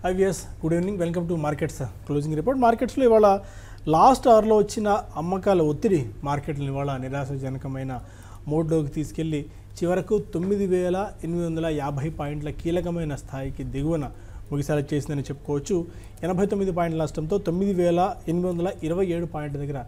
IVS, good evening. Welcome to Markets Closing Report. Markets లో ఇవాళ last అవర్లో వచ్చిన అమ్మకాల ఒత్తిడి మార్కెట్లను ఇవాళ నిరాశాజనకమైన మోడ్లోకి తీసుకెళ్లి చివరకు 9850 పాయింట్ల కీలకమైన స్థాయికి దిగువన ముగిసేలా చేసిందని చెప్పుకోవచ్చు. 89 పాయింట్ల నష్టంతో 9827 పాయింట్ల దగ్గర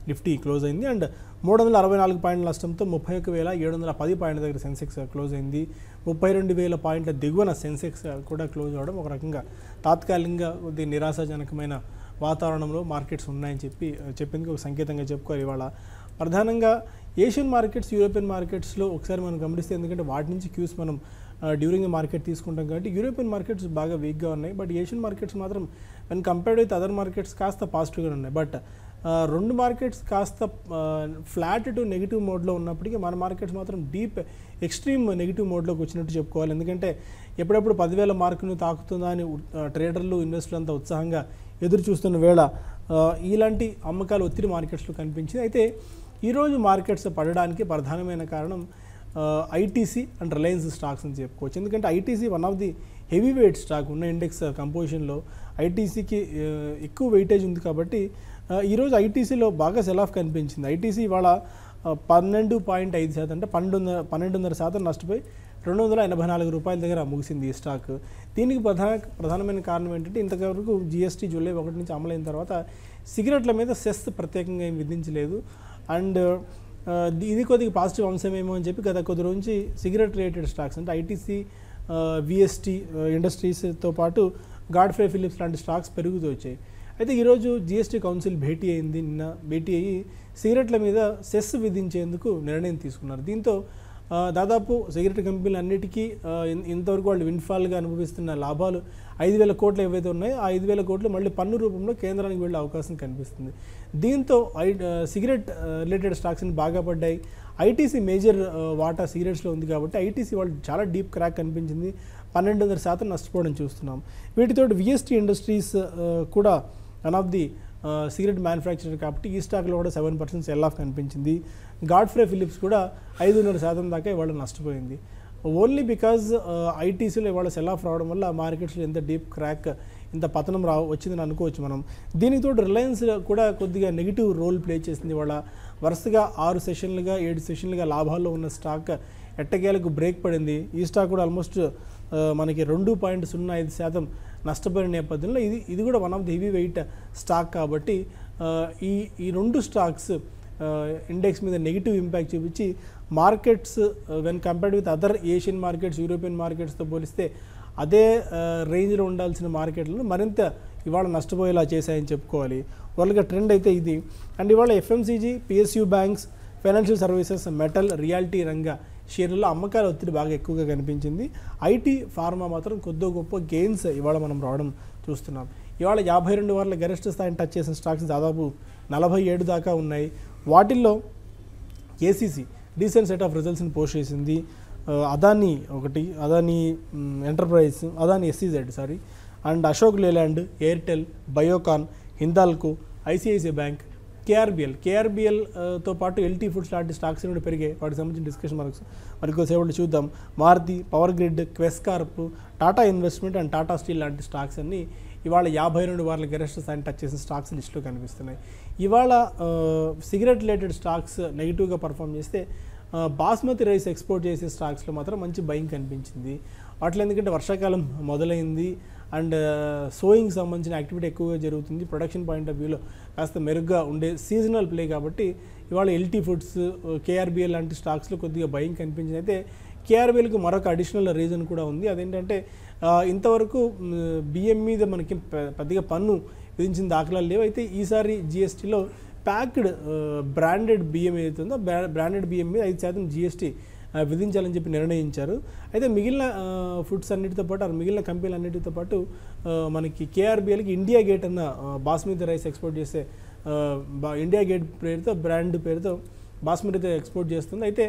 నిఫ్టీ క్లోజ్ అయింది. అండ్ 364 పాయింట్ల నష్టంతో 31710 పాయింట్ల దగ్గర సెన్సెక్స్ క్లోజ్ అయింది. 32,000 పాయింట్ల దిగువన సెన్సెక్స్ కూడా క్లోజ్ అవ్వడం ఒక రకంగా తాత్కాలికంగా కొద్ది నిరాశాజనకమైన వాతావరణంలో మార్కెట్స్ ఉన్నాయని చెప్పింది ఒక సంకేతంగా చెప్పుకోవాలి. ఇవాళ ప్రధానంగా ఏషియన్ మార్కెట్స్, యూరోపియన్ మార్కెట్స్లో ఒకసారి మనం గమనిస్తే, ఎందుకంటే వాటి నుంచి క్యూస్ మనం డ్యూరింగ్ ద మార్కెట్ తీసుకుంటాం కాబట్టి యూరోపియన్ మార్కెట్స్ బాగా వీక్గా ఉన్నాయి. బట్ ఏషియన్ మార్కెట్స్ మాత్రం when compared with other markets కాస్త పాజిటివ్గా ఉన్నాయి. బట్ రెండు మార్కెట్స్ కాస్త ఫ్లాట్ టు నెగిటివ్ మోడ్లో ఉన్నప్పటికీ మన మార్కెట్స్ మాత్రం డీప్ ఎక్స్ట్రీమ్ నెగిటివ్ మోడ్లోకి వచ్చినట్టు చెప్పుకోవాలి. ఎందుకంటే ఎప్పుడెప్పుడు 10,000 మార్కును తాకుతుందా అని ట్రేడర్లు, ఇన్వెస్టర్లు అంతా ఉత్సాహంగా ఎదురు చూస్తున్న వేళ ఇలాంటి అమ్మకాలు ఒత్తిడి మార్కెట్స్లో కనిపించింది. అయితే ఈరోజు మార్కెట్స్ పడడానికి ప్రధానమైన కారణం ఐటీసీ అండ్ రిలయన్స్ స్టాక్స్ అని చెప్పుకోవచ్చు. ఎందుకంటే ITC one of the heavy weight stock ఉన్న ఇండెక్స్ కంపోజిషన్లో ఐటీసీకి ఎక్కువ వెయిటేజ్ ఉంది కాబట్టి ఈరోజు ఐటీసీలో బాగా సెల్ ఆఫ్ కనిపించింది. ఐటీసీ ఇవాళ 12.5% అంటే 12.5% నష్టపోయి 284 రూపాయల దగ్గర ముగిసింది ఈ స్టాక్. దీనికి ప్రధానమైన కారణం ఏంటంటే, ఇంతవరకు జిఎస్టీ జూలై 1 నుంచి అమలైన తర్వాత సిగరెట్ల మీద సెస్ ప్రత్యేకంగా ఏం విధించలేదు. అండ్ ఇది కొద్దిగా పాజిటివ్ అంశమేమో అని చెప్పి గత కొద్ది రోజు నుంచి సిగరెట్ రిలేటెడ్ స్టాక్స్ అంటే ఐటీసీ, విఎస్టీ ఇండస్ట్రీస్తో పాటు గాడ్ఫ్రే ఫిలిప్స్ లాంటి స్టాక్స్ పెరుగుతూ వచ్చాయి. అయితే ఈరోజు జిఎస్టీ కౌన్సిల్ భేటీ అయింది. నిన్న భేటీ అయ్యి సిగరెట్ల మీద సెస్ విధించేందుకు నిర్ణయం తీసుకున్నారు. దీంతో దాదాపు సిగరెట్ కంపెనీలు అన్నిటికీ ఇంతవరకు వాళ్ళు విన్ఫాల్గా అనుభవిస్తున్న లాభాలు 5,000 కోట్లు ఏవైతే ఉన్నాయో ఆ 5,000 కోట్లు మళ్ళీ పన్ను రూపంలో కేంద్రానికి వెళ్ళే అవకాశం కనిపిస్తుంది. దీంతో సిగరెట్ రిలేటెడ్ స్టాక్స్ని బాగా పడ్డాయి. ఐటీసీ మేజర్ వాటా సిగరెట్స్లో ఉంది కాబట్టి ఐటీసీ వాళ్ళు చాలా డీప్ క్రాక్ కనిపించింది. 12.5% నష్టపోవడం చూస్తున్నాం. వీటితోటి విఎస్టీ ఇండస్ట్రీస్ కూడా one of the cigarette manufacturer కాబట్టి ఈ స్టాక్లో కూడా 7% సెల్ ఆఫ్ కనిపించింది. గాడ్ఫ్రే ఫిలిప్స్ కూడా 5.5% దాకా ఇవాళ నష్టపోయింది. ఓన్లీ బికాజ్ ఐటీసీలో ఇవాళ సెల్ ఆఫ్ రావడం వల్ల మార్కెట్స్లో ఎంత డీప్ క్రాక్, ఇంత పతనం వచ్చిందని అనుకోవచ్చు మనం. దీనితో రిలయన్స్ కూడా కొద్దిగా నెగిటివ్ రోల్ ప్లే చేసింది. ఇవాళ వరుసగా 6 సెషన్లుగా 7 సెషన్లుగా లాభాల్లో ఉన్న స్టాక్ ఎట్టకేలకు బ్రేక్ పడింది. ఈ స్టాక్ కూడా ఆల్మోస్ట్ మనకి 2.05% నష్టపోయిన నేపథ్యంలో ఇది కూడా one of the heavy weight stock కాబట్టి ఈ రెండు స్టాక్స్ ఇండెక్స్ మీద నెగిటివ్ ఇంపాక్ట్ చూపించి markets when compared with other Asian markets, European మార్కెట్స్తో పోలిస్తే అదే రేంజ్లో ఉండాల్సిన మార్కెట్లను మరింత ఇవాళ నష్టపోయేలా చేశాయని చెప్పుకోవాలి. వాళ్ళకి ట్రెండ్ అయితే ఇది. అండ్ ఇవాళ FMCG, PSU banks, financial services, metal, reality రంగ షేర్లలో అమ్మకాల ఒత్తిడి బాగా ఎక్కువగా కనిపించింది. ఐటీ, ఫార్మా మాత్రం కొద్ది గొప్ప గెయిన్స్ ఇవాళ మనం రావడం చూస్తున్నాం. ఇవాళ 52 వారాల గరిష్ట స్థాయిని టచ్ చేసిన స్టాక్స్ దాదాపు 47 దాకా ఉన్నాయి. వాటిల్లో ఏసీసీ డీసెంట్ సెట్ ఆఫ్ రిజల్ట్స్ని పోస్ట్ చేసింది. అదానీ ఒకటి, Adani enterprise, Adani SEZ and Ashok Leyland, Airtel, Biocon, Hindalco, ICICI bank, కేఆర్బిఎల్తో పాటు ఎల్టీ ఫుడ్స్ లాంటి స్టాక్స్ కూడా పెరిగాయి. వాటికి సంబంధించిన డిస్కషన్ మరికొద్దిసేపట్లో చూద్దాం. మారుతి, పవర్ గ్రిడ్, క్వెస్కార్ప్, టాటా ఇన్వెస్ట్మెంట్ అండ్ టాటా స్టీల్ లాంటి స్టాక్స్ అన్నీ ఇవాళ 52 వారాల గరిష్ట స్థాయిని టచ్ చేసిన స్టాక్స్ లిస్టులో కనిపిస్తున్నాయి. ఇవాళ సిగరెట్ రిలేటెడ్ స్టాక్స్ నెగిటివ్గా పర్ఫామ్ చేస్తే బాస్మతి రైస్ ఎక్స్పోర్ట్ చేసే స్టాక్స్లో మాత్రం మంచి బయింగ్ కనిపించింది. వాటిలో ఎందుకంటే వర్షాకాలం మొదలైంది అండ్ సోయింగ్ సంబంధించిన యాక్టివిటీ ఎక్కువగా జరుగుతుంది. ప్రొడక్షన్ పాయింట్ ఆఫ్ వ్యూలో కాస్త మెరుగ్గా ఉండే సీజనల్ ప్లే కాబట్టి ఇవాళ ఎల్టీ ఫుడ్స్, కేఆర్బిఎల్ లాంటి స్టాక్స్లో కొద్దిగా బయింగ్ కనిపించింది. అయితే కేఆర్బిఎల్కి మరొక అడిషనల్ రీజన్ కూడా ఉంది. అదేంటంటే ఇంతవరకు బియ్యం మీద మనకి పెద్దగా పన్ను విధించిన దాఖలాలు లేవు. అయితే ఈసారి జిఎస్టీలో ప్యాక్డ్ బ్రాండెడ్ బియ్యం ఏదైతుందో బ్రాండెడ్ బియ్యం మీద 5% జిఎస్టీ విధించాలని చెప్పి నిర్ణయించారు. అయితే మిగిలిన ఫుడ్స్ అన్నిటితో పాటు మిగిలిన కంపెనీలు అన్నిటితో పాటు మనకి కేఆర్బిఎల్కి ఇండియా గేట్ అన్న బాస్మతి రైస్ ఎక్స్పోర్ట్ చేసే ఇండియా గేట్ పేరుతో, బ్రాండ్ పేరుతో బాస్మతి ఎక్స్పోర్ట్ చేస్తుంది. అయితే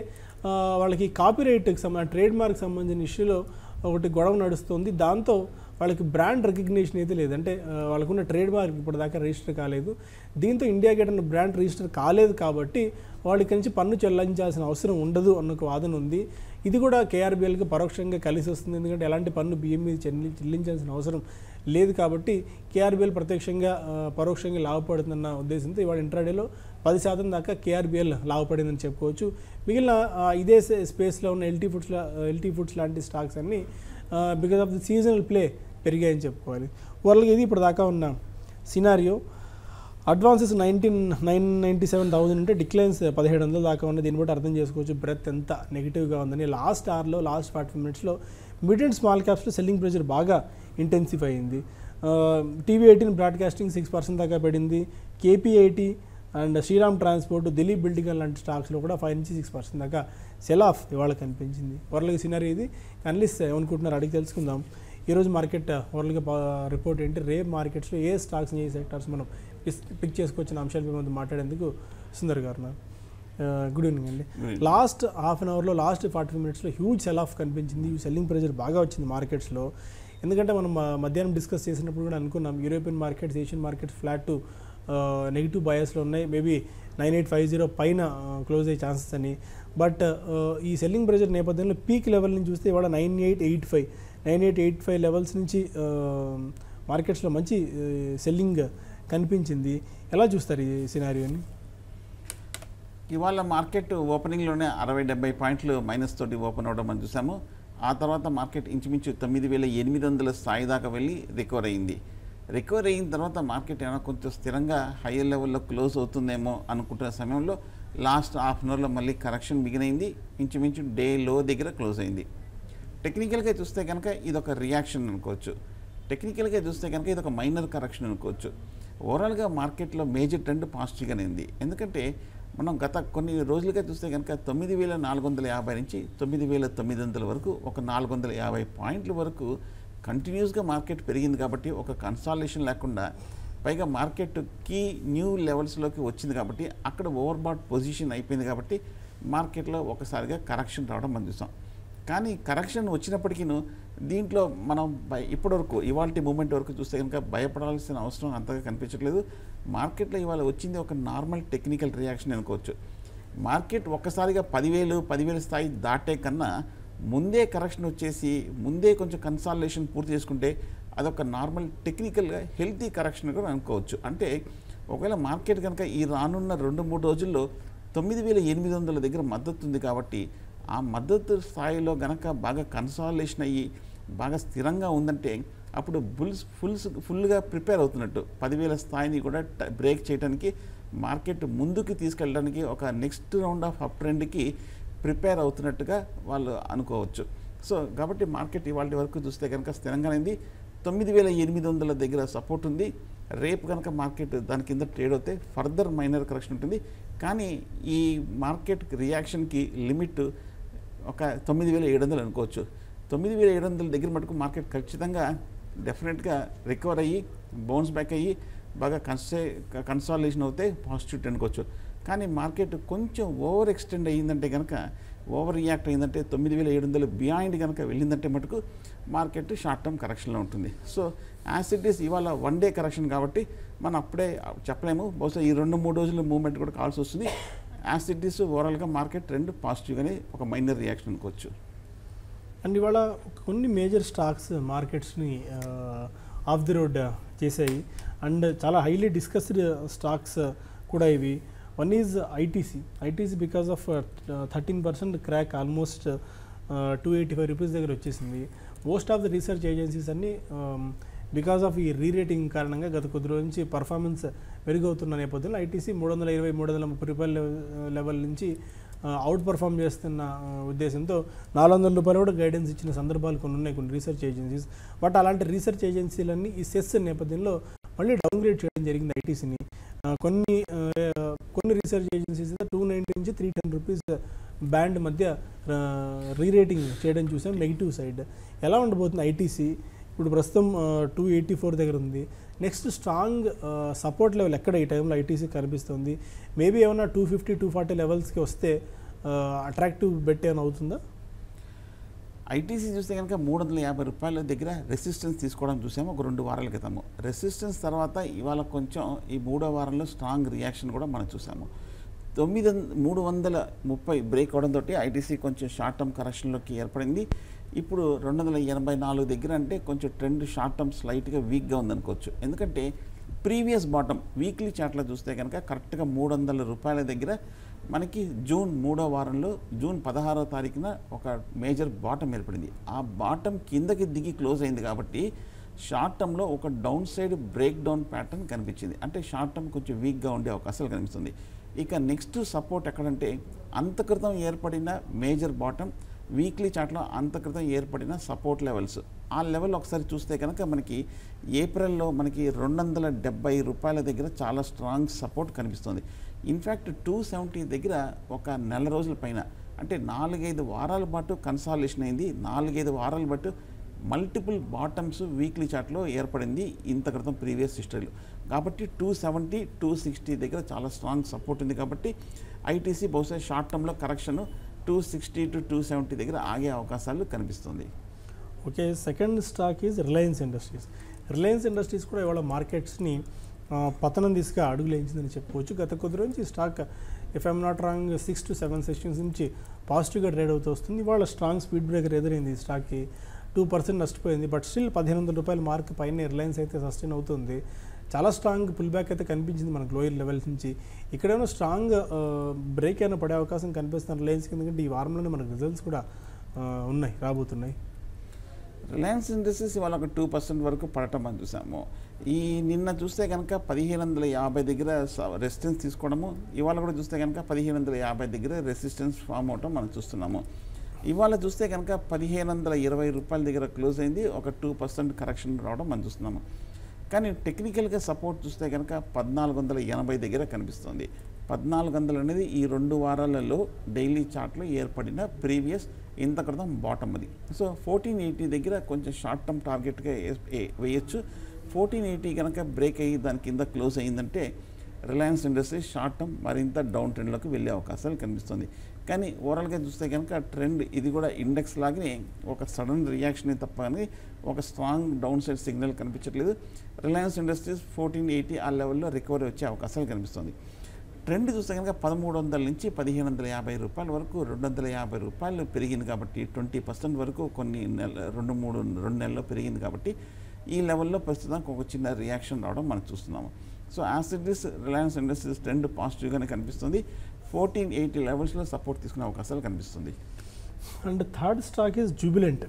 వాళ్ళకి కాపీరైట్కి ట్రేడ్ మార్క్ సంబంధించిన ఇష్యూలో ఒకటి గొడవ నడుస్తుంది. దాంతో వాళ్ళకి బ్రాండ్ రికగ్నిషన్ అయితే లేదు. అంటే వాళ్ళకున్న ట్రేడ్ మార్క్ ఇప్పటిదాకా రిజిస్టర్ కాలేదు. దీంతో ఇండియా గేట్ అన్న బ్రాండ్ రిజిస్టర్ కాలేదు కాబట్టి వాళ్ళకి నుంచి పన్ను చెల్లించాల్సిన అవసరం ఉండదు అన్న ఒక వాదన ఉంది. ఇది కూడా కేఆర్బిఎల్కి పరోక్షంగా కలిసి వస్తుంది. ఎందుకంటే ఎలాంటి పన్ను బియ్యం మీద చెల్లించాల్సిన అవసరం లేదు కాబట్టి కేఆర్బిఎల్ ప్రత్యక్షంగా పరోక్షంగా లాభపడుతుందన్న ఉద్దేశంతో ఇవాళ ఇంట్రాడేలో 10% దాకా కేఆర్బిఎల్ లాభపడిందని చెప్పుకోవచ్చు. మిగిలిన ఇదే స్పేస్లో ఉన్న ఎల్టీ ఫుడ్స్ లాంటి స్టాక్స్ అన్నీ because of the seasonal play పెరిగాయని చెప్పుకోవాలి. ఓవరాల్గా ఇది ఇప్పుడు దాకా ఉన్న సినారియో. అడ్వాన్సెస్ 997,000 అంటే డిక్లైన్స్ 1700 దాకా ఉన్నాయి. దీన్ని బట్టి అర్థం చేసుకోవచ్చు బ్రెత్ ఎంత నెగిటివ్గా ఉందని. లాస్ట్ 45 మినిట్స్లో మిడ్ అండ్ స్మాల్ క్యాప్స్లో సెల్లింగ్ ప్రెషర్ బాగా ఇంటెన్సిఫై అయింది. TV18 బ్రాడ్కాస్టింగ్ 6% దాకా పడింది. KP80 and Shriram transport, Dilip building లాంటి స్టాక్స్లో కూడా 5-6% దాకా సెల్ ఆఫ్ ఇవాళ కనిపించింది. ఓవరాల్గా సినారీ ఇది. అనలిస్ట్ ఏమనుకుంటున్నారు అడిగి తెలుసుకుందాం. ఈరోజు మార్కెట్ ఓవరాల్గా రిపోర్ట్ ఏంటి, రేపు మార్కెట్స్లో ఏ స్టాక్స్ ఏ సెక్టార్స్ మనం పిక్ చేసుకోవచ్చిన అంశాలపై మనం మాట్లాడేందుకు సుందర్ గారు గుడ్ ఈవినింగ్ అండి. లాస్ట్ హాఫ్ అన్ అవర్లో లాస్ట్ 45 మినిట్స్లో హ్యూజ్ సెల్ ఆఫ్ కనిపించింది. సెల్లింగ్ ప్రెషర్ బాగా వచ్చింది మార్కెట్స్లో. ఎందుకంటే మనం మధ్యాహ్నం డిస్కస్ చేసినప్పుడు కూడా అనుకున్నాం European markets, Asian markets flat to negative బయాస్లో ఉన్నాయి. మేబీ 9850 పైన క్లోజ్ అయ్యే ఛాన్సెస్ అని. బట్ ఈ సెల్లింగ్ ప్రెషర్ నేపథ్యంలో పీక్ లెవెల్ నుంచి చూస్తే ఇవాళ 9885 లెవెల్స్ నుంచి మార్కెట్స్లో మంచి సెల్లింగ్ కనిపించింది. ఎలా చూస్తారు ఈ సినారియోని? ఇవాళ మార్కెట్ ఓపెనింగ్లోనే 60-70 పాయింట్లు మైనస్ తోటి ఓపెన్ అవ్వడం మనం చూసాము. ఆ తర్వాత మార్కెట్ ఇంచుమించు 9800 స్థాయి దాకా వెళ్ళి రికవర్ అయింది. రికవర్ అయిన తర్వాత మార్కెట్ ఏమైనా కొంచెం స్థిరంగా హయ్యర్ లెవెల్లో క్లోజ్ అవుతుందేమో అనుకుంటున్న సమయంలో లాస్ట్ హాఫ్ అన్ అవర్లో మళ్ళీ కరెక్షన్ బిగినైంది. ఇంచుమించు డే లో దగ్గర క్లోజ్ అయింది. టెక్నికల్గా చూస్తే కనుక ఇది ఒక రియాక్షన్ అనుకోవచ్చు. టెక్నికల్గా చూస్తే కనుక ఇది ఒక మైనర్ కరెక్షన్ అనుకోవచ్చు. ఓవరాల్గా మార్కెట్లో మేజర్ ట్రెండ్ పాజిటివ్గానే ఉంది. ఎందుకంటే మనం గత కొన్ని రోజులుగా చూస్తే కనుక 9450 నుంచి 9900 వరకు ఒక 450 పాయింట్ల వరకు కంటిన్యూస్గా మార్కెట్ పెరిగింది. కాబట్టి ఒక కన్సాలిడేషన్ లేకుండా పైగా మార్కెట్ కీ న్యూ లెవెల్స్లోకి వచ్చింది కాబట్టి అక్కడ ఓవర్బాట్ పొజిషన్ అయిపోయింది. కాబట్టి మార్కెట్లో ఒకసారిగా కరెక్షన్ రావడం మనం చూసాం. కానీ కరెక్షన్ వచ్చినప్పటికీ దీంట్లో మనం ఇప్పటివరకు ఇవాళ మూమెంట్ వరకు చూస్తే కనుక భయపడాల్సిన అవసరం అంతగా కనిపించట్లేదు. మార్కెట్లో ఇవాళ వచ్చింది ఒక నార్మల్ టెక్నికల్ రియాక్షన్ అనుకోవచ్చు. మార్కెట్ ఒక్కసారిగా 10,000 స్థాయి దాటే కన్నా ముందే కరెక్షన్ వచ్చేసి ముందే కొంచెం కన్సాలిడేషన్ పూర్తి చేసుకుంటే అదొక నార్మల్ టెక్నికల్గా హెల్తీ కరెక్షన్ కూడా అనుకోవచ్చు. అంటే ఒకవేళ మార్కెట్ కనుక ఈ రానున్న 2-3 రోజుల్లో 9800 దగ్గర మద్దతు ఉంది కాబట్టి ఆ మద్దతు స్థాయిలో గనక బాగా కన్సాలిడేషన్ అయ్యి బాగా స్థిరంగా ఉందంటే అప్పుడు ఫుల్గా ప్రిపేర్ అవుతున్నట్టు 10,000 స్థాయిని కూడా బ్రేక్ చేయడానికి మార్కెట్ ముందుకు తీసుకెళ్ళడానికి ఒక నెక్స్ట్ రౌండ్ ఆఫ్ అప్ ట్రెండ్కి ప్రిపేర్ అవుతున్నట్టుగా వాళ్ళు అనుకోవచ్చు. సో కాబట్టి మార్కెట్ ఇవాళ వరకు చూస్తే కనుక స్థిరంగానే 9800 దగ్గర సపోర్ట్ ఉంది. రేపు కనుక మార్కెట్ దాని కింద ట్రేడ్ అవుతే ఫర్దర్ మైనర్ కరెక్షన్ ఉంటుంది. కానీ ఈ మార్కెట్ రియాక్షన్కి లిమిట్ ఒక 9700 అనుకోవచ్చు. 9700 దగ్గర మటుకు మార్కెట్ ఖచ్చితంగా డెఫినెట్గా రికవర్ అయ్యి బౌన్స్ బ్యాక్ అయ్యి బాగా కన్సాలిడేషన్ అవుతే పాజిటివ్ అనుకోవచ్చు. కానీ మార్కెట్ కొంచెం ఓవర్ ఎక్స్టెండ్ అయ్యిందంటే కనుక ఓవర్ రియాక్ట్ అయిందంటే 9700 బియాండ్ కనుక వెళ్ళిందంటే మటుకు మార్కెట్ షార్ట్ టర్మ్ కరెక్షన్లో ఉంటుంది. సో యాజ్ ఇట్ ఈస్ ఇవాళ 1 డే కరెక్షన్ కాబట్టి మనం అప్పుడే చెప్పలేము. బహుశా ఈ 2-3 రోజుల మూవ్మెంట్ కూడా కావాల్సి వస్తుంది. యాజ్ ఇట్ ఈస్ ఓవరాల్గా మార్కెట్ ట్రెండ్ పాజిటివ్గానే ఒక మైనర్ రియాక్షన్ అనుకోవచ్చు. అండ్ ఇవాళ కొన్ని మేజర్ స్టాక్స్ మార్కెట్స్ని ఆఫ్ ది రోడ్ చేశాయి. అండ్ చాలా హైలీ డిస్కస్డ్ స్టాక్స్ కూడా ఇవి. One is ITC because of 13% crack, almost 285 rupees దగ్గర వచ్చేసింది. Most of the research agencies అన్నీ బికాస్ ఆఫ్ ఈ రీరేటింగ్ కారణంగా గత కొద్ది రోజు నుంచి పర్ఫార్మెన్స్ మెరుగవుతున్న నేపథ్యంలో ఐటీసీ 320-330 రూపాయల లెవెల్ నుంచి అవుట్ పర్ఫామ్ చేస్తున్న ఉద్దేశంతో 400 రూపాయలు కూడా గైడెన్స్ ఇచ్చిన సందర్భాలు కొన్ని ఉన్నాయి కొన్ని రీసెర్చ్ ఏజెన్సీస్. బట్ అలాంటి రీసెర్చ్ ఏజెన్సీలన్నీ ఈ సెస్ నేపథ్యంలో మళ్ళీ డౌన్గ్రేడ్ చేయడం జరిగింది ఐటీసీని. కొన్ని రీసెర్చ్ ఏజెన్సీస్ 290 నుంచి 310 రూపీస్ బ్యాండ్ మధ్య రీరేటింగ్ చేయడం చూసాం నెగిటివ్ సైడ్. ఎలా ఉండబోతుంది ఐటీసీ? ఇప్పుడు ప్రస్తుతం 284 దగ్గర ఉంది. నెక్స్ట్ స్ట్రాంగ్ సపోర్ట్ లెవెల్ ఎక్కడ ఈ టైంలో ఐటీసీ కనిపిస్తుంది? మేబీ ఏమన్నా 250-240 లెవెల్స్కి వస్తే అట్రాక్టివ్ బెట్ ఏమైనా అవుతుందా? ఐటీసీ చూస్తే కనుక 350 రూపాయల దగ్గర రెసిస్టెన్స్ తీసుకోవడం చూసాము ఒక 2 వారాల క్రితము. రెసిస్టెన్స్ తర్వాత ఇవాళ కొంచెం ఈ 3వ వారంలో స్ట్రాంగ్ రియాక్షన్ కూడా మనం చూసాము. 330 బ్రేక్ అవడంతో ఐటీసీ కొంచెం షార్ట్ టర్మ్ కరెక్షన్లోకి ఏర్పడింది. ఇప్పుడు 284 దగ్గర అంటే కొంచెం ట్రెండ్ షార్ట్ టర్మ్ స్లైట్గా వీక్గా ఉందనుకోవచ్చు. ఎందుకంటే ప్రీవియస్ బాటమ్ వీక్లీ చార్ట్లో చూస్తే కనుక కరెక్ట్గా 300 రూపాయల దగ్గర మనకి జూన్ 3వ వారంలో జూన్ 16వ తారీఖున ఒక మేజర్ బాటమ్ ఏర్పడింది. ఆ బాటమ్ కిందకి దిగి క్లోజ్ అయింది కాబట్టి షార్ట్ టర్మ్లో ఒక down side break down pattern కనిపించింది. అంటే షార్ట్ టర్మ్ కొంచెం వీక్గా ఉండే అవకాశాలు కనిపిస్తుంది. ఇక నెక్స్ట్ సపోర్ట్ ఎక్కడంటే అంతక్రితం ఏర్పడిన మేజర్ బాటమ్ వీక్లీ చార్ట్లో అంతక్రితం ఏర్పడిన సపోర్ట్ లెవెల్స్, ఆ లెవెల్ ఒకసారి చూస్తే కనుక మనకి ఏప్రిల్లో మనకి 270 రూపాయల దగ్గర చాలా స్ట్రాంగ్ సపోర్ట్ కనిపిస్తుంది. ఇన్ఫ్యాక్ట్ 270 దగ్గర ఒక నెల రోజుల పైన అంటే 4-5 వారాల పాటు కన్సాలిడేషన్ అయింది. 4-5 వారాల పాటు మల్టిపుల్ బాటమ్స్ వీక్లీ చార్ట్లో ఏర్పడింది ఇంత క్రితం ప్రీవియస్ హిస్టరీలో. కాబట్టి 270, 260 దగ్గర చాలా స్ట్రాంగ్ సపోర్ట్ ఉంది. కాబట్టి ఐటీసీ బహుశా షార్ట్ టర్మ్లో కరెక్షన్ 260 to 270 దగ్గర ఆగే అవకాశాలు కనిపిస్తుంది. Okay, second stock is Reliance industries. Reliance industries కూడా ఇవాళ మార్కెట్స్ని పతనం దిశగా అడుగులేయించిందని చెప్పుకోవచ్చు. గత కొద్ది రోజు ఈ stock if I'm not wrong 6 to 7 sessions నుంచి పాజిటివ్గా ట్రేడ్ అవుతూ వస్తుంది. ఇవాళ స్ట్రాంగ్ స్పీడ్ బ్రేకర్ ఎదురైంది. ఈ స్టాక్కి 2% నష్టపోయింది. బట్ స్టిల్ 1500 రూపాయల మార్క్ పైన రిలయన్స్ అయితే సస్టైన్ అవుతుంది. చాలా స్ట్రాంగ్ పుల్ బ్యాక్ అయితే కనిపించింది మనకు లోయర్ లెవెల్స్ నుంచి. ఇక్కడేమో స్ట్రాంగ్ బ్రేక్ అయినా పడే అవకాశం కనిపిస్తుంది రిలయన్స్కి. ఎందుకంటే ఈ వారంలోనే మనకు రిజల్ట్స్ కూడా ఉన్నాయి, రాబోతున్నాయి. రిలయన్స్ ఇండస్ట్రీస్ ఇవాళ ఒక 2% వరకు పడటం మనం చూసాము. ఈ నిన్న చూస్తే కనుక 1550 దగ్గర రెసిస్టెన్స్ తీసుకోవడము, ఇవాళ కూడా చూస్తే కనుక 1550 దగ్గర రెసిస్టెన్స్ ఫామ్ అవటం మనం చూస్తున్నాము. ఇవాళ చూస్తే కనుక 1520 రూపాయల దగ్గర క్లోజ్ అయింది. ఒక 2% కరెక్షన్ రావడం మనం చూస్తున్నాము. కానీ టెక్నికల్గా సపోర్ట్ చూస్తే కనుక 1480 దగ్గర కనిపిస్తుంది. 1400 అనేది ఈ 2 వారాలలో డైలీ చార్ట్లో ఏర్పడిన ప్రీవియస్ ఇంత క్రితం బాటమ్ అది. సో 1480 దగ్గర కొంచెం షార్ట్ టర్మ్ టార్గెట్గా వేయచ్చు. 1480 కనుక బ్రేక్ అయ్యి దాని కింద క్లోజ్ అయ్యిందంటే రిలయన్స్ ఇండస్ట్రీస్ షార్ట్ టర్మ్ మరింత డౌన్ ట్రెండ్లోకి వెళ్ళే అవకాశాలు కనిపిస్తుంది. కానీ ఓవరాల్గా చూస్తే కనుక ట్రెండ్ ఇది కూడా ఇండెక్స్ లాగానే ఒక సడన్ రియాక్షన్ తప్ప అని ఒక స్ట్రాంగ్ డౌన్ సైడ్ సిగ్నల్ కనిపించట్లేదు. రిలయన్స్ ఇండస్ట్రీస్ 1480 ఆ లెవెల్లో రికవరీ వచ్చే అవకాశాలు కనిపిస్తుంది. ట్రెండ్ చూస్తే కనుక 1300 నుంచి 1550 రూపాయల వరకు 250 రూపాయలు పెరిగింది. కాబట్టి 20% వరకు కొన్ని రెండు నెలల్లో పెరిగింది. కాబట్టి ఈ లెవెల్లో ప్రస్తుతానికి ఒక చిన్న రియాక్షన్ రావడం మనం చూస్తున్నాము. So as it is Reliance industries trend పాజిటివ్గానే కనిపిస్తుంది. 1480 లెవెల్స్లో సపోర్ట్ తీసుకునే అవకాశాలు కనిపిస్తుంది. And third stock is Jubilant.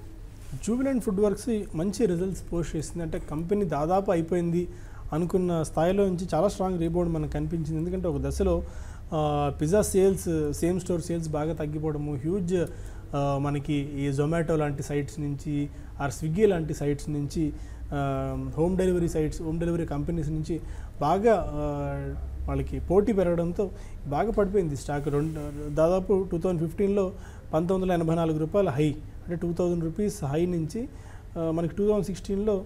Jubilant food works మంచి రిజల్ట్స్ పోస్ట్ చేసింది. అంటే కంపెనీ దాదాపు అయిపోయింది అనుకున్న స్థాయిలో నుంచి చాలా స్ట్రాంగ్ రీబౌండ్ మనకు కనిపించింది. ఎందుకంటే ఒక దశలో pizza sales, same store sales బాగా తగ్గిపోవడము, హ్యూజ్ మనకి ఈ జొమాటో లాంటి సైట్స్ నుంచి ఆర్ స్విగ్గీ లాంటి సైట్స్ నుంచి హోమ్ డెలివరీ కంపెనీస్ నుంచి బాగా వాళ్ళకి పోటీ పెరగడంతో బాగా పడిపోయింది స్టాక్. దాదాపు 2015లో 1984 రూపాయల హై, అంటే 2000 రూపీస్ హై నుంచి మనకి 2016లో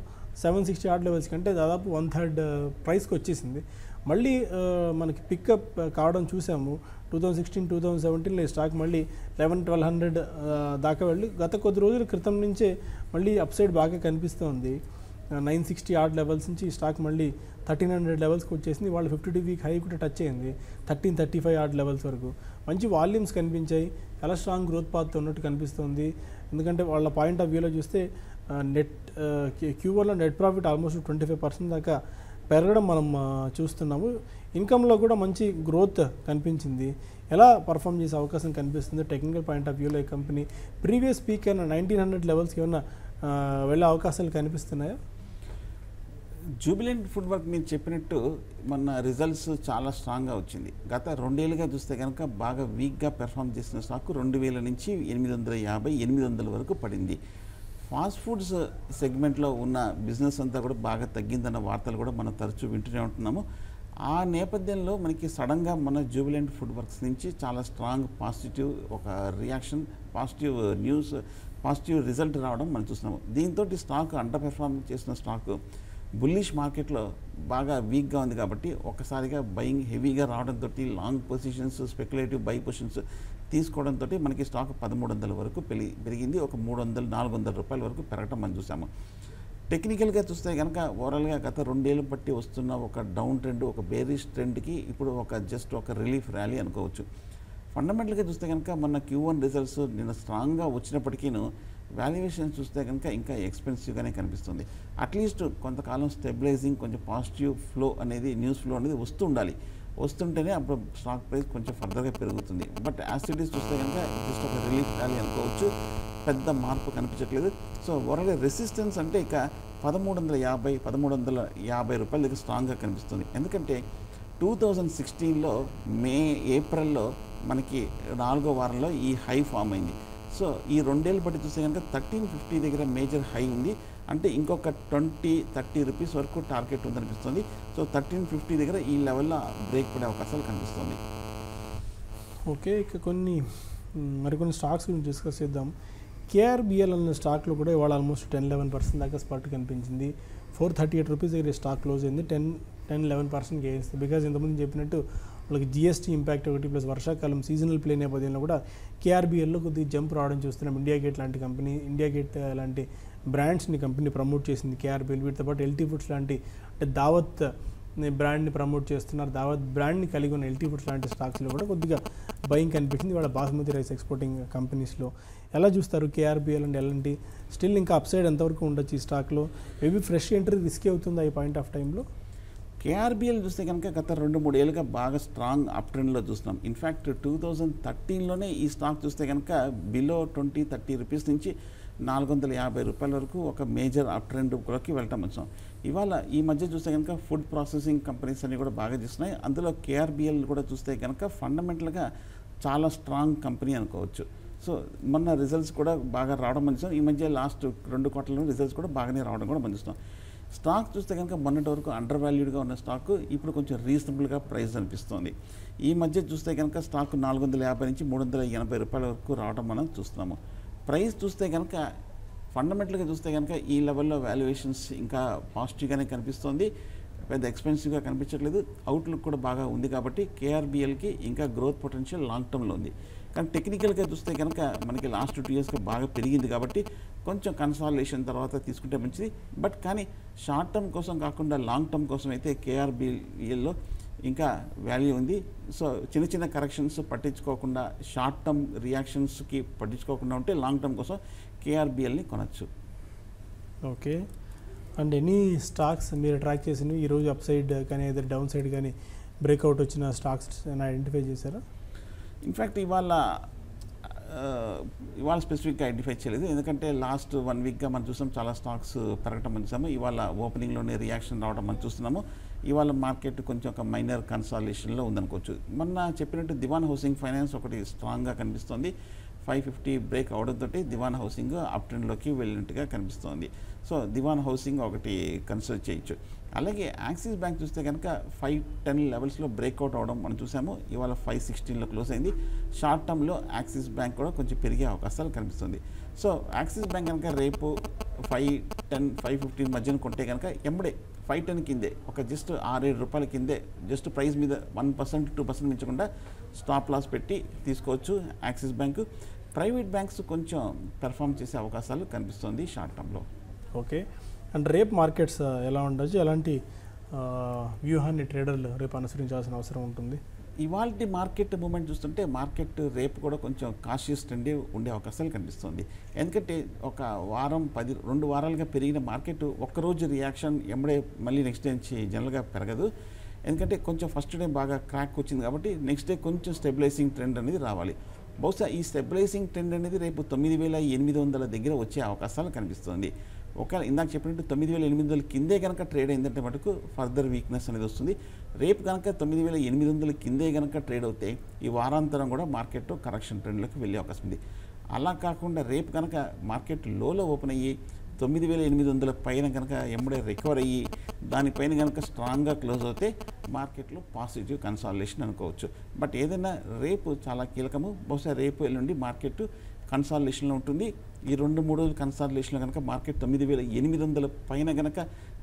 760 ఆర్డ్ లెవెల్స్ కంటే దాదాపు 1/3 ప్రైస్కి వచ్చేసింది. మళ్ళీ మనకి పికప్ కావడం చూసాము. 2016-2017లో ఈ స్టాక్ మళ్ళీ 1100-1200 దాకా వెళ్ళి గత కొద్ది రోజుల క్రితం నుంచే మళ్ళీ అప్సైడ్ బాగా కనిపిస్తుంది. 960 ఆర్డ్ లెవెల్స్ నుంచి ఈ స్టాక్ మళ్ళీ 1300 లెవెల్స్కి వచ్చేసింది. వాళ్ళు 52 వీక్ హై కూడా టచ్ అయింది 1335 ఆర్డ్ లెవెల్స్ వరకు. మంచి వాల్యూమ్స్ కనిపించాయి, చాలా స్ట్రాంగ్ గ్రోత్ పాత్ ఉన్నట్టు కనిపిస్తుంది. ఎందుకంటే వాళ్ళ పాయింట్ ఆఫ్ వ్యూలో చూస్తే నెట్ Q1లో నెట్ ప్రాఫిట్ ఆల్మోస్ట్ 25% దాకా పెరగడం మనం చూస్తున్నాము. ఇన్కంలో కూడా మంచి గ్రోత్ కనిపించింది. ఎలా పర్ఫామ్ చేసే అవకాశం కనిపిస్తుంది టెక్నికల్ పాయింట్ ఆఫ్ వ్యూలో ఈ కంపెనీ? ప్రీవియస్ పీక్ అయినా 1900 లెవెల్స్కి ఏమన్నా వెళ్ళే అవకాశాలు కనిపిస్తున్నాయా? జూబిలెంట్ ఫుడ్ వర్క్ మీరు చెప్పినట్టు మన రిజల్ట్స్ చాలా స్ట్రాంగ్గా వచ్చింది. గత 2 ఏళ్ళుగా చూస్తే కనుక బాగా వీక్గా పెర్ఫామ్ చేసిన స్టాక్ 2000 నుంచి 850-800 వరకు పడింది. ఫాస్ట్ ఫుడ్స్ సెగ్మెంట్లో ఉన్న బిజినెస్ అంతా కూడా బాగా తగ్గిందన్న వార్తలు కూడా మనం తరచూ వింటూనే ఉంటున్నాము. ఆ నేపథ్యంలో మనకి సడన్గా మన జూబిలెంట్ ఫుడ్ వర్క్స్ నుంచి చాలా స్ట్రాంగ్ పాజిటివ్ ఒక reaction, positive news, positive result రావడం మనం చూస్తున్నాము. దీంతో స్టాక్ అండర్ పెర్ఫార్మ్ చేసిన స్టాక్ బుల్లిష్ మార్కెట్లో బాగా వీక్గా ఉంది. కాబట్టి ఒకసారిగా బయింగ్ హెవీగా రావడంతో long positions, speculative by positions తీసుకోవడంతో మనకి స్టాక్ 1300 వరకు పెరిగింది. ఒక 300-400 రూపాయల వరకు పెరగటం మనం చూసాము. టెక్నికల్గా చూస్తే కనుక ఓవరాల్గా గత 2 ఏళ్ళు బట్టి వస్తున్న ఒక డౌన్ ట్రెండ్, ఒక బేరిష్ ట్రెండ్కి ఇప్పుడు జస్ట్ ఒక రిలీఫ్ ర్యాలీ అనుకోవచ్చు. ఫండమెంటల్గా చూస్తే కనుక మొన్న Q1 రిజల్ట్స్ నిన్న స్ట్రాంగ్గా వచ్చినప్పటికీను వాల్యుయేషన్ చూస్తే కనుక ఇంకా ఎక్స్పెన్సివ్గానే కనిపిస్తుంది. అట్లీస్ట్ కొంతకాలం స్టెబిలైజింగ్, కొంచెం పాజిటివ్ ఫ్లో అనేది, న్యూస్ ఫ్లో అనేది వస్తూ ఉండాలి. వస్తుంటేనే అప్పుడు స్టాక్ ప్రైస్ కొంచెం ఫర్దర్గా పెరుగుతుంది. బట్ యాసిటీస్ చూస్తే కనుక జస్ట్ ఒక రిలీఫ్ ర్యాలీ అనుకోవచ్చు, పెద్ద మార్పు కనిపించట్లేదు. సో ఓవరాల్గా రెసిస్టెన్స్ అంటే ఇక 1350, 1350 రూపాయల దగ్గర స్ట్రాంగ్గా కనిపిస్తుంది. ఎందుకంటే 2016లో ఏప్రిల్లో మనకి 4వ వారంలో ఈ హై ఫామ్ అయింది. సో ఈ 2 ఏళ్ళు బట్టి చూస్తే కనుక 1350 దగ్గర మేజర్ హై ఉంది. అంటే ఇంకొక 20-30 రూపీస్ వరకు టార్గెట్ ఉందనిపిస్తుంది. సో 1350 దగ్గర ఈ లెవెల్లో బ్రేక్ పడే అవకాశాలు కనిపిస్తుంది. ఓకే, ఇక మరికొన్ని స్టాక్స్ గురించి డిస్కస్ చేద్దాం. KRBL అనే స్టాక్లో కూడా ఇవాళ ఆల్మోస్ట్ 10-11% దాకా స్పర్ట్ కనిపించింది. 438 రూపీస్ దగ్గర స్టాక్ క్లోజ్ అయింది. 10-11% గెయిన్స్. బికాజ్ ఇంతకుముందు చెప్పినట్టు వాళ్ళకి GST ఇంపాక్ట్ ఒకటి ప్లస్ వర్షాకాలం సీజనల్ ప్లే నేపథ్యంలో కూడా KRBLలో కొద్దిగా జంప్ రావడం చూస్తున్నాం. ఇండియా గేట్ లాంటి కంపెనీ, ఇండియా గేట్ లాంటి బ్రాండ్స్ని కంపెనీ ప్రమోట్ చేసింది KRBL. వీటితో పాటు LT ఫుడ్స్ లాంటి, అంటే దావత్ బ్రాండ్ని ప్రమోట్ చేస్తున్నారు. దావత్ బ్రాండ్ని కలిగి ఉన్న LT ఫుడ్స్ లాంటి స్టాక్స్లో కూడా కొద్దిగా బయింగ్ కనిపించింది. వాళ్ళ బాస్మతి రైస్ ఎక్స్పోర్టింగ్ కంపెనీస్లో. ఎలా చూస్తారు KRBL అండ్ L&T? స్టిల్ ఇంకా అప్సైడ్ ఎంతవరకు ఉండొచ్చు ఈ స్టాక్లో? మేబీ ఫ్రెష్ ఎంట్రీ రిస్కీ అవుతుందా ఈ పాయింట్ ఆఫ్ టైంలో? KRBL చూస్తే కనుక గత 2-3 ఏళ్ళుగా బాగా స్ట్రాంగ్ అప్ ట్రెండ్లో చూస్తున్నాం. ఇన్ఫ్యాక్ట్ 2013లోనే ఈ స్టాక్ చూస్తే కనుక బిలో 20-30 రూపీస్ నుంచి 450 రూపాయల వరకు ఒక మేజర్ అప్ ట్రెండ్లోకి వెళ్ళటం వచ్చాం. ఇవాళ ఈ మధ్య చూస్తే కనుక ఫుడ్ ప్రాసెసింగ్ కంపెనీస్ అన్ని కూడా బాగా చేస్తున్నాయి. అందులో KRBL కూడా చూస్తే కనుక ఫండమెంటల్గా చాలా స్ట్రాంగ్ కంపెనీ అనుకోవచ్చు. సో మొన్న రిజల్ట్స్ కూడా బాగా రావడం మంచిస్తాం. ఈ మధ్య లాస్ట్ 2 క్వార్టర్లో రిజల్ట్స్ కూడా బాగానే రావడం కూడా మంచిస్తాం. స్టాక్ చూస్తే కనుక మొన్నటి వరకు అండర్ వాల్యూడ్గా ఉన్న స్టాక్ ఇప్పుడు కొంచెం రీజనబుల్గా ప్రైస్ అనిపిస్తుంది. ఈ మధ్య చూస్తే కనుక స్టాక్ 450 నుంచి 380 రూపాయల వరకు రావడం మనం చూస్తున్నాము. ప్రైస్ చూస్తే కనుక ఫండమెంటల్గా చూస్తే కనుక ఈ లెవెల్లో వాల్యుయేషన్స్ ఇంకా పాజిటివ్గానే కనిపిస్తుంది. పెద్ద ఎక్స్పెన్సివ్గా కనిపించట్లేదు. అవుట్లుక్ కూడా బాగా ఉంది కాబట్టి KRBLకి ఇంకా గ్రోత్ పొటెన్షియల్ లాంగ్ టర్మ్లో ఉంది. కానీ టెక్నికల్గా చూస్తే కనుక మనకి లాస్ట్ 2 ఇయర్స్గా బాగా పెరిగింది కాబట్టి కొంచెం కన్సాలిడేషన్ తర్వాత తీసుకుంటే మంచిది. బట్ కానీ షార్ట్ టర్మ్ కోసం కాకుండా లాంగ్ టర్మ్ కోసం అయితే KRBLలో ఇంకా వాల్యూ ఉంది. సో చిన్న చిన్న కరెక్షన్స్ పట్టించుకోకుండా, షార్ట్ టర్మ్ రియాక్షన్స్కి పట్టించుకోకుండా ఉంటే లాంగ్ టర్మ్ కోసం KRBLని కొనచ్చు. ఓకే, అండ్ ఎనీ స్టాక్స్ మీరు ట్రాక్ చేసినవి ఈరోజు అప్ సైడ్ కానీ ఏదైనా డౌన్ సైడ్ కానీ బ్రేక్అవుట్ వచ్చిన స్టాక్స్ ఐడెంటిఫై చేశారా? ఇన్ఫ్యాక్ట్ ఇవాళ స్పెసిఫిక్గా ఐడెంటిఫై చేయలేదు. ఎందుకంటే లాస్ట్ 1 వీక్గా మనం చూసాం చాలా స్టాక్స్ పెరగటం మనం చూసాము. ఇవాళ ఓపెనింగ్లోనే రియాక్షన్ రావడం మనం చూస్తున్నాము. ఇవాళ మార్కెట్ కొంచెం ఒక మైనర్ కన్సాలిడేషన్లో ఉందనుకోవచ్చు. మొన్న చెప్పినట్టు దివాన్ హౌసింగ్ ఫైనాన్స్ ఒకటి స్ట్రాంగ్గా కనిపిస్తుంది. 550 బ్రేక్ అవడంతో దివాన్ హౌసింగ్ అప్ ట్రెండ్లోకి వెళ్ళినట్టుగా కనిపిస్తోంది. సో దివాన్ హౌసింగ్ ఒకటి కన్సిడర్ చేయొచ్చు. అలాగే యాక్సిస్ బ్యాంక్ చూస్తే కనుక 510 లెవెల్స్లో బ్రేక్అవుట్ అవడం మనం చూసాము. ఇవాళ 516లో క్లోజ్ అయింది. షార్ట్ టర్మ్లో యాక్సిస్ బ్యాంక్ కూడా కొంచెం పెరిగే అవకాశాలు కనిపిస్తుంది. సో యాక్సిస్ బ్యాంక్ కనుక రేపు 510, 515 మధ్యన కొంటే కనుక ఎంబడే 510 కిందే ఒక జస్ట్ 6-7 రూపాయల కిందే జస్ట్ ప్రైస్ మీద 1%, 2% మించకుండా స్టాప్ లాస్ పెట్టి తీసుకోవచ్చు యాక్సిస్ బ్యాంకు. ప్రైవేట్ బ్యాంక్స్ కొంచెం పెర్ఫామ్ చేసే అవకాశాలు కనిపిస్తుంది షార్ట్ టర్మ్లో. ఓకే, అండ్ రేపు మార్కెట్స్ ఎలా ఉండొచ్చు? ఎలాంటి వ్యూహాన్ని ట్రేడర్లు రేపు అనుసరించాల్సిన అవసరం ఉంటుంది? ఇవాళ మార్కెట్ మూమెంట్ చూస్తుంటే మార్కెట్ రేపు కూడా కొంచెం కాషియస్ ట్రెండ్ ఉండే అవకాశాలు కనిపిస్తుంది. ఎందుకంటే ఒక వారం 2 వారాలుగా పెరిగిన మార్కెట్ ఒక్కరోజు రియాక్షన్ ఎంబడే మళ్ళీ నెక్స్ట్ డే నుంచి జనరల్గా పెరగదు. ఎందుకంటే కొంచెం ఫస్ట్ డే బాగా క్రాక్ వచ్చింది కాబట్టి నెక్స్ట్ డే కొంచెం స్టెబిలైజింగ్ ట్రెండ్ అనేది రావాలి. బహుశా ఈ స్టెబిలైజింగ్ ట్రెండ్ అనేది రేపు 9800 దగ్గర వచ్చే అవకాశాలు కనిపిస్తుంది. ఒకవేళ ఇందాక చెప్పినట్టు 9800 కిందే కనుక ట్రేడ్ అయిందంటే మటుకు ఫర్దర్ వీక్నెస్ అనేది వస్తుంది. రేపు కనుక 9800 కిందే కనుక ట్రేడ్ అవుతే ఈ వారాంతరం కూడా మార్కెట్ కరెక్షన్ ట్రెండ్లోకి వెళ్ళే అవకాశం ఉంది. అలా కాకుండా రేపు కనుక మార్కెట్ లోలో ఓపెన్ అయ్యి 9800 పైన కనుక ఎంబడే రికవర్ అయ్యి దానిపైన కనుక స్ట్రాంగ్గా క్లోజ్ అవుతే మార్కెట్లో పాజిటివ్ కన్సాలిడేషన్ అనుకోవచ్చు. బట్ ఏదైనా రేపు చాలా కీలకము. బహుశా రేపు ఎల్లుండి మార్కెట్ కన్సాలిడేషన్లో ఉంటుంది. ఈ 2-3 రోజులు కన్సాలిడేషన్లో కనుక మార్కెట్ 9800 పైన కనుక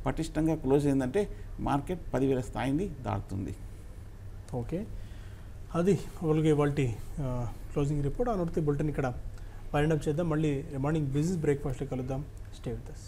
పటిష్టంగా క్లోజ్ అయిందంటే మార్కెట్ 10,000 స్థాయిని దాటుతుంది. ఓకే, అది వాళ్ళకి ఇవాళ క్లోజింగ్ రిపోర్ట్. ఆ నోటితే బులెటిన్ ఇక్కడ వైండ్ అప్ చేద్దాం. మళ్ళీ మార్నింగ్ బిజినెస్ బ్రేక్ఫాస్ట్లో కలుద్దాం. Stay with us.